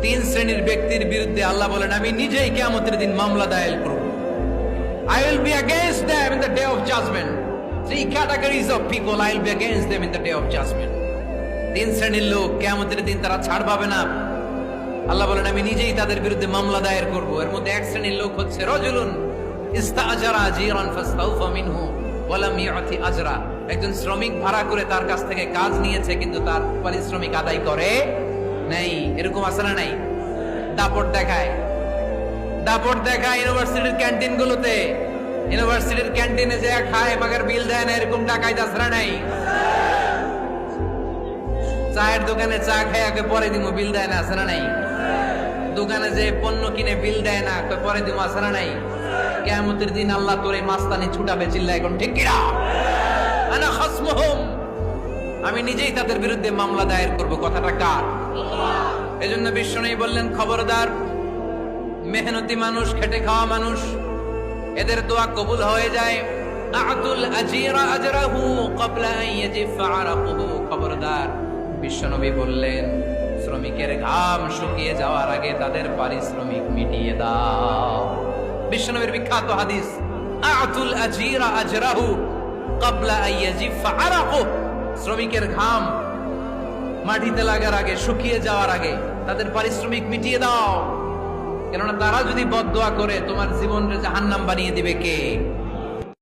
তিন শ্রেণীর ব্যক্তির বিরুদ্ধে আল্লাহ বলেন আমি নিজেই কিয়ামতের দিন মামলা দায়ের করব। I will be against them in the day of judgment. Three categories of people I will be against them in the day of judgment. তিন শ্রেণীর লোক কিয়ামতের দিন তারা ছাড় পাবে না। আল্লাহ বলেন আমি নিজেই তাদের বিরুদ্ধে মামলা দায়ের করব। এর মধ্যে এক শ্রেণীর লোক হচ্ছে রাজুলুন ইস্তাআজারা জিরান ফাস্তাউফা মিনহু ওয়া লাম ইউতি আজরা। একজন শ্রমিক ভাড়া করে তার কাছ থেকে কাজ নিয়েছে কিন্তু তার পারিশ্রমিক আদায় করে নাই। এরকম আছে না নাই? দাপট দেখায় ইউনিভার্সিটির ক্যান্টিন গুলোতে। ইউনিভার্সিটির ক্যান্টিনে যে খায় মাগার বিল দেয় না, এরকম ডাকাইত আছে না নাই? চায়ের দোকানে চা খায় আগে পরে দিমু, বিল দেয় না, আছে না নাই? দোকানে যে পণ্য কিনে বিল দেয় না, পরে দিমু, আছে না নাই? কিয়ামতের দিন আল্লাহ তোরে মাস্তানি ছুটাবে, চিল্লা এখন ঠিক কিনা? আনা খাসমুহুম, আমি নিজেই তাদের বিরুদ্ধে মামলা দায়ের করব। কথাটা কার? এজন্য বিশ্বনবী বললেন খবরদার, মেহনতি মানুষ, খেটে খাওয়া মানুষ, এদের দোয়া কবুল হয়ে যায়। আতুল আজিরা আজরাহু ক্বাবলা আন ইয়াজিফা আরাকুহু। খবরদার, বিশ্বনবী বললেন শ্রমিকের ঘাম শুকিয়ে যাওয়ার আগে তাদের পারিশ্রমিক মিটিয়ে দাও। বিশ্বনবীর বিখ্যাত হাদিস, আতুল আজিরা আজরাহু ক্বাবলা আন ইয়াজিফা আরাকুহু। শ্রমিকের ঘাম মাটিতে লাগার আগে, শুকিয়ে যাওয়ার আগে তাদের পারিশ্রমিক মিটিয়ে দাও। কেননা তারা যদি বদদোয়া করে তোমার জীবনকে জাহান্নাম বানিয়ে দিবে কে?